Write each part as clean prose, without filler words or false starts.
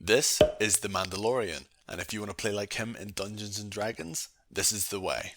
This is the Mandalorian, and if you want to play like him in Dungeons and Dragons, this is the way.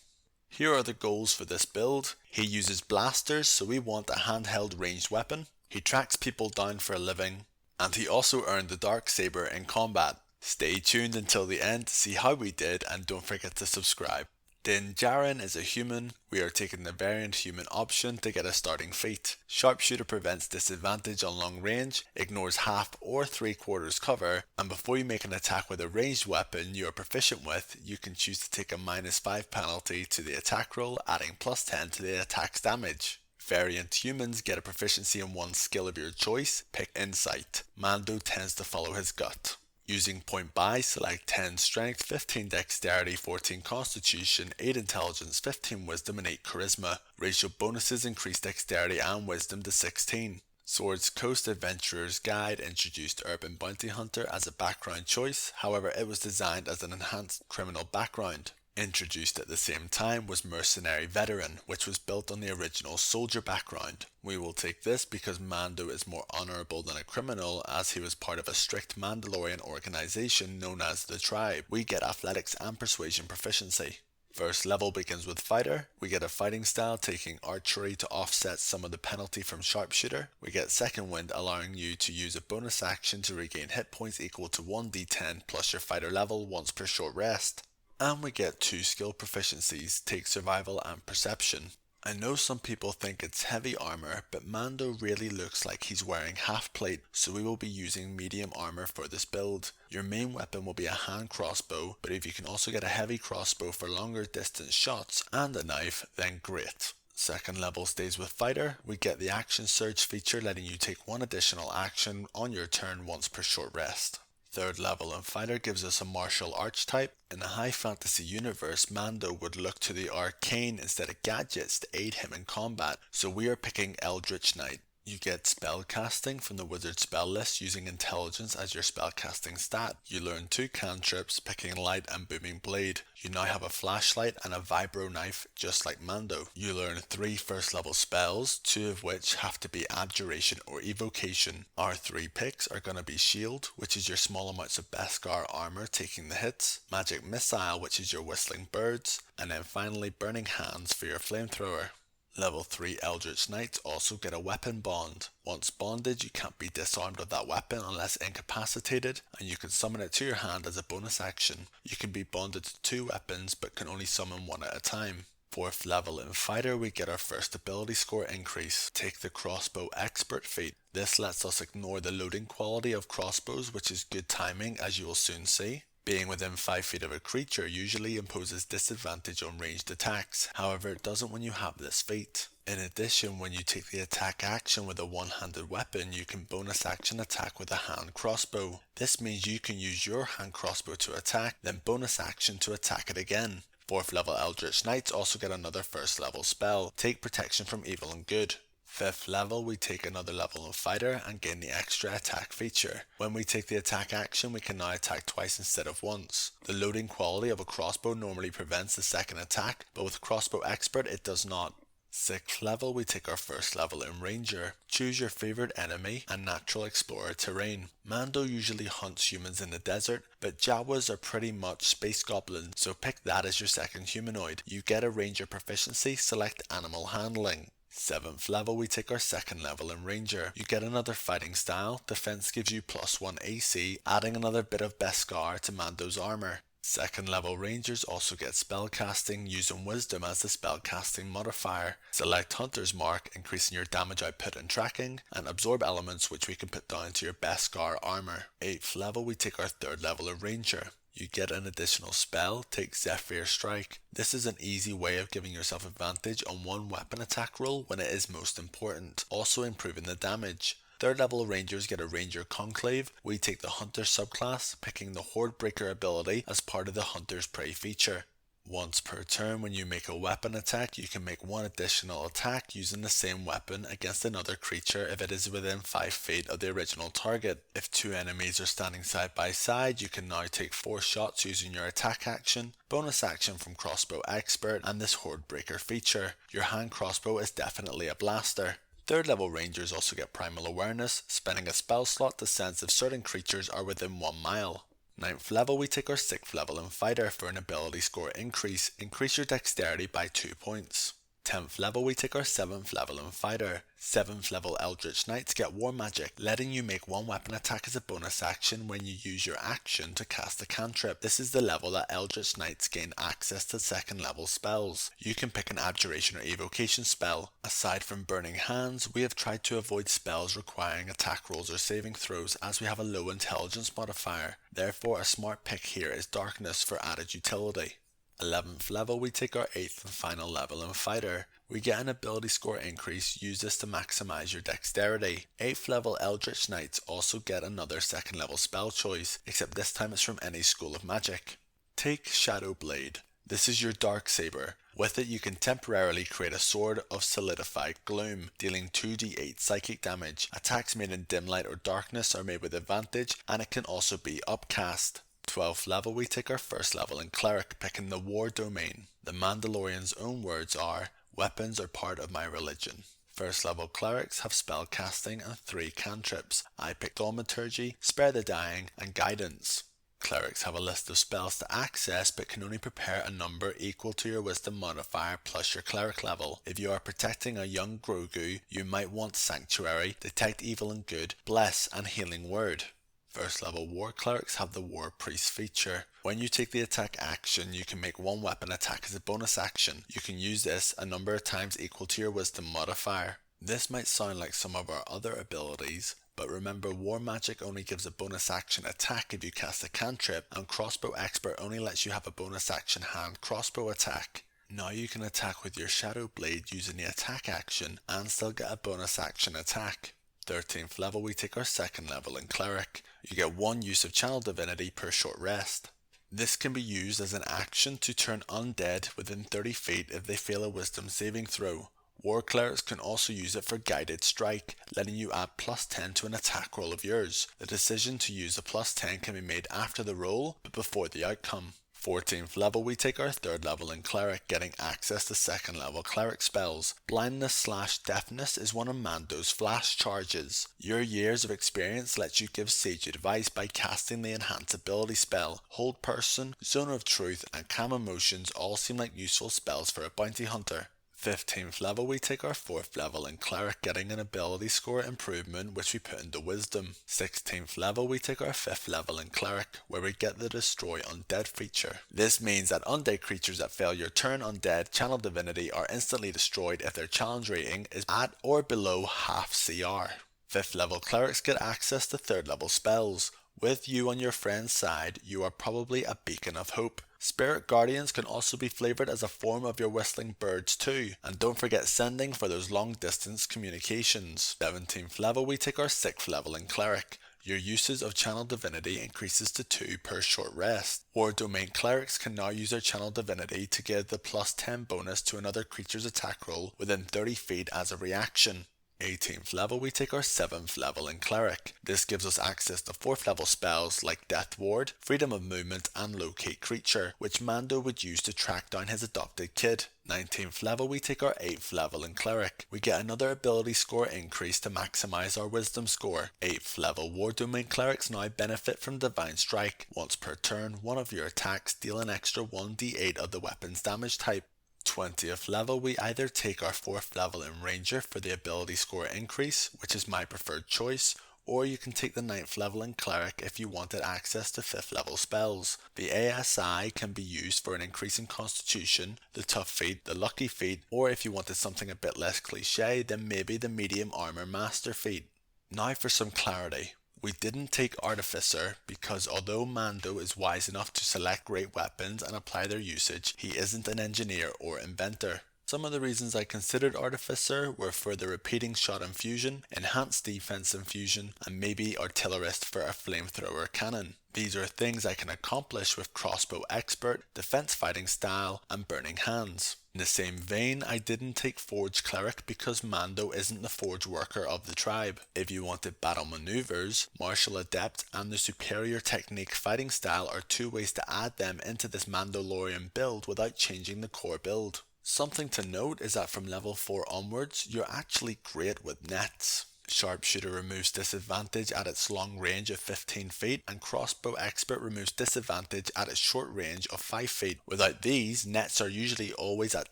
Here are the goals for this build. He uses blasters, so we want a handheld ranged weapon. He tracks people down for a living, and he also earned the dark saber in combat. Stay tuned until the end to see how we did, and don't forget to subscribe. Din Djarin is a human. We are taking the variant human option to get a starting feat. Sharpshooter prevents disadvantage on long range, ignores half or 3/4 cover, and before you make an attack with a ranged weapon you are proficient with, you can choose to take a -5 penalty to the attack roll, adding +10 to the attack's damage. Variant humans get a proficiency in one skill of your choice. Pick Insight. Mando tends to follow his gut. Using point buy, select 10 strength, 15 dexterity, 14 constitution, 8 intelligence, 15 wisdom and 8 charisma. Racial bonuses increase dexterity and wisdom to 16. Sword's Coast Adventurer's Guide introduced Urban Bounty Hunter as a background choice, however it was designed as an enhanced criminal background. Introduced at the same time was Mercenary Veteran, which was built on the original soldier background. We will take this because Mando is more honourable than a criminal, as he was part of a strict Mandalorian organisation known as the Tribe. We get athletics and persuasion proficiency. First level begins with Fighter. We get a fighting style taking archery to offset some of the penalty from Sharpshooter. We get Second Wind, allowing you to use a bonus action to regain hit points equal to 1d10 plus your fighter level once per short rest. And we get 2 skill proficiencies, take survival and perception. I know some people think it's heavy armor, but Mando really looks like he's wearing half plate, so we will be using medium armor for this build. Your main weapon will be a hand crossbow, but if you can also get a heavy crossbow for longer distance shots and a knife, then great. Second level stays with Fighter. We get the action surge feature, letting you take 1 additional action on your turn once per short rest. Third level in Fighter gives us a martial arts type. In a high fantasy universe, Mando would look to the arcane instead of gadgets to aid him in combat, so we are picking Eldritch Knight. You get spellcasting from the wizard spell list using intelligence as your spellcasting stat. You learn 2 cantrips, picking light and booming blade. You now have a flashlight and a vibro knife just like Mando. You learn 3 first level spells, 2 of which have to be abjuration or evocation. Our 3 picks are going to be shield, which is your small amounts of Beskar armor taking the hits, magic missile, which is your whistling birds, and then finally burning hands for your flamethrower. Level 3 Eldritch Knights also get a weapon bond. Once bonded, you can't be disarmed of that weapon unless incapacitated, and you can summon it to your hand as a bonus action. You can be bonded to 2 weapons but can only summon 1 at a time. 4th level in Fighter, we get our first ability score increase. Take the Crossbow Expert feat. This lets us ignore the loading quality of crossbows, which is good timing as you will soon see. Being within 5 feet of a creature usually imposes disadvantage on ranged attacks, however it doesn't when you have this feat. In addition, when you take the attack action with a one-handed weapon, you can bonus action attack with a hand crossbow. This means you can use your hand crossbow to attack, then bonus action to attack it again. 4th level Eldritch Knights also get another first level spell, take protection from evil and good. 5th level, we take another level in Fighter and gain the extra attack feature. When we take the attack action, we can now attack twice instead of once. The loading quality of a crossbow normally prevents the second attack, but with Crossbow Expert it does not. 6th level, we take our first level in Ranger. Choose your favourite enemy and natural explorer terrain. Mando usually hunts humans in the desert, but Jawas are pretty much space goblins, so pick that as your second humanoid. You get a Ranger proficiency, select animal handling. 7th level, we take our second level in Ranger. You get another fighting style. Defense gives you +1 AC, adding another bit of Beskar to Mando's armor. 2nd level Rangers also get spellcasting, using Wisdom as the spellcasting modifier. Select Hunter's Mark, increasing your damage output and tracking, and absorb elements which we can put down to your Beskar armor. 8th level, we take our 3rd level of Ranger. You get an additional spell, take Zephyr Strike. This is an easy way of giving yourself advantage on one weapon attack roll when it is most important, also improving the damage. 3rd level Rangers get a Ranger Conclave. We take the Hunter subclass, picking the Horde Breaker ability as part of the Hunter's Prey feature. Once per turn, when you make a weapon attack, you can make 1 additional attack using the same weapon against another creature if it is within 5 feet of the original target. If 2 enemies are standing side by side, you can now take 4 shots using your attack action, bonus action from Crossbow Expert, and this Horde Breaker feature. Your hand crossbow is definitely a blaster. 3rd level rangers also get primal awareness, spending a spell slot to sense if certain creatures are within 1 mile. 9th level we take our 6th level in fighter for an ability score increase your dexterity by 2 points. 10th level we take our 7th level in fighter. 7th level Eldritch Knights get War Magic, letting you make one weapon attack as a bonus action when you use your action to cast a cantrip. This is the level that Eldritch Knights gain access to 2nd level spells. You can pick an abjuration or evocation spell. Aside from Burning Hands, we have tried to avoid spells requiring attack rolls or saving throws as we have a low intelligence modifier. Therefore a smart pick here is Darkness for added utility. 11th level we take our 8th and final level in fighter. We get an ability score increase, use this to maximize your dexterity. 8th level Eldritch Knights also get another 2nd level spell choice, except this time it's from any school of magic. Take Shadow Blade. This is your dark saber. With it you can temporarily create a sword of solidified gloom, dealing 2d8 psychic damage. Attacks made in dim light or darkness are made with advantage, and it can also be upcast. 12th level we take our 1st level in Cleric, picking the War Domain. The Mandalorian's own words are, "Weapons are part of my religion." 1st level Clerics have spell casting and 3 cantrips. I picked Thaumaturgy, Spare the Dying, and Guidance. Clerics have a list of spells to access but can only prepare a number equal to your wisdom modifier plus your cleric level. If you are protecting a young Grogu, you might want Sanctuary, Detect Evil and Good, Bless, and Healing Word. 1st level War Clerics have the War Priest feature. When you take the attack action, you can make one weapon attack as a bonus action. You can use this a number of times equal to your wisdom modifier. This might sound like some of our other abilities, but remember War Magic only gives a bonus action attack if you cast a cantrip, and Crossbow Expert only lets you have a bonus action hand crossbow attack. Now you can attack with your Shadow Blade using the attack action and still get a bonus action attack. 13th level we take our 2nd level in Cleric. You get 1 use of Channel Divinity per short rest. This can be used as an action to turn undead within 30 feet if they fail a wisdom saving throw. War Clerics can also use it for Guided Strike, letting you add +10 to an attack roll of yours. The decision to use the +10 can be made after the roll, but before the outcome. 14th level we take our 3rd level in Cleric, getting access to 2nd level Cleric spells. Blindness/Deafness is one of Mando's flash charges. Your years of experience lets you give sage advice by casting the Enhance ability spell. Hold Person, Zone of Truth, and Calm Emotions all seem like useful spells for a bounty hunter. 15th level we take our 4th level in Cleric, getting an ability score improvement which we put into Wisdom. 16th level we take our 5th level in Cleric, where we get the Destroy Undead feature. This means that undead creatures that fail your turn undead Channel Divinity are instantly destroyed if their challenge rating is at or below half CR. 5th level Clerics get access to 3rd level spells. With you on your friend's side, you are probably a beacon of hope. Spirit Guardians can also be flavoured as a form of your Whistling Birds too, and don't forget Sending for those long distance communications. 17th level we take our 6th level in Cleric. Your uses of Channel Divinity increases to 2 per short rest. War Domain Clerics can now use their Channel Divinity to give the +10 bonus to another creature's attack roll within 30 feet as a reaction. 18th level we take our 7th level in Cleric. This gives us access to 4th level spells like Death Ward, Freedom of Movement, and Locate Creature, which Mando would use to track down his adopted kid. 19th level we take our 8th level in Cleric. We get another ability score increase to maximize our wisdom score. 8th level War Domain Clerics now benefit from Divine Strike. Once per turn, one of your attacks deal an extra 1d8 of the weapon's damage type. 20th level we either take our 4th level in Ranger for the ability score increase, which is my preferred choice, or you can take the 9th level in Cleric if you wanted access to 5th level spells. The ASI can be used for an increase in Constitution, the Tough Feat, the Lucky Feat, or if you wanted something a bit less cliche, then maybe the Medium Armor Master Feat. Now for some clarity. We didn't take Artificer because although Mando is wise enough to select great weapons and apply their usage, he isn't an engineer or inventor. Some of the reasons I considered Artificer were for the repeating shot infusion, enhanced defense infusion, and maybe Artillerist for a flamethrower cannon. These are things I can accomplish with Crossbow Expert, Defense Fighting Style, and Burning Hands. In the same vein, I didn't take Forge Cleric because Mando isn't the Forge worker of the tribe. If you wanted Battle Maneuvers, Martial Adept, and the Superior Technique Fighting Style are 2 ways to add them into this Mandalorian build without changing the core build. Something to note is that from level 4 onwards, you're actually great with nets. Sharpshooter removes disadvantage at its long range of 15 feet, and Crossbow Expert removes disadvantage at its short range of 5 feet. Without these, nets are usually always at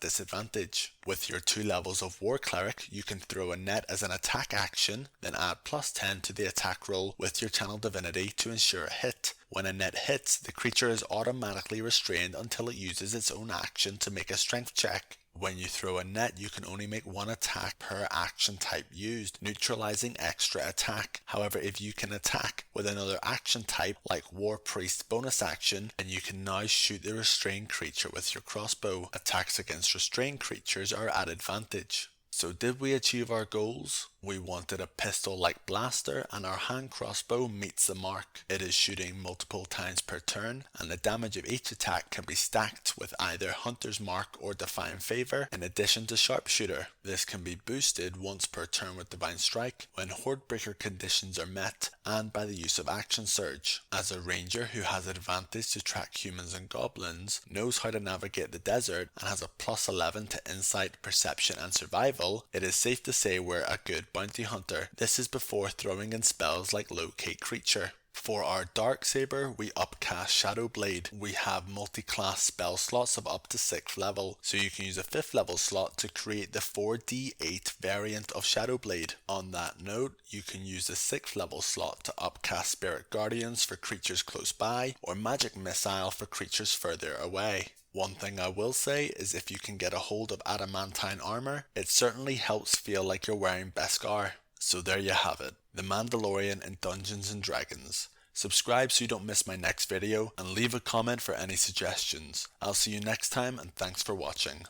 disadvantage. With your 2 levels of War Cleric, you can throw a net as an attack action, then add +10 to the attack roll with your Channel Divinity to ensure a hit. When a net hits, the creature is automatically restrained until it uses its own action to make a strength check. When you throw a net, you can only make 1 attack per action type used, neutralizing extra attack. However, if you can attack with another action type like War Priest bonus action, then you can now shoot the restrained creature with your crossbow. Attacks against restrained creatures are at advantage. So did we achieve our goals? We wanted a pistol-like blaster, and our hand crossbow meets the mark. It is shooting multiple times per turn, and the damage of each attack can be stacked with either Hunter's Mark or Divine Favor, in addition to Sharpshooter. This can be boosted once per turn with Divine Strike, when Hordebreaker conditions are met, and by the use of Action Surge. As a ranger who has advantage to track humans and goblins, knows how to navigate the desert, and has a +11 to Insight, Perception and Survival, it is safe to say we're a good bounty hunter. This is before throwing in spells like Locate Creature. For our Darksaber, we upcast Shadow Blade. We have multi-class spell slots of up to 6th level, so you can use a 5th level slot to create the 4d8 variant of Shadow Blade. On that note, you can use the 6th level slot to upcast Spirit Guardians for creatures close by, or Magic Missile for creatures further away. One thing I will say is if you can get a hold of adamantine armor, it certainly helps feel like you're wearing Beskar. So there you have it, the Mandalorian in Dungeons & Dragons. Subscribe so you don't miss my next video, and leave a comment for any suggestions. I'll see you next time, and thanks for watching.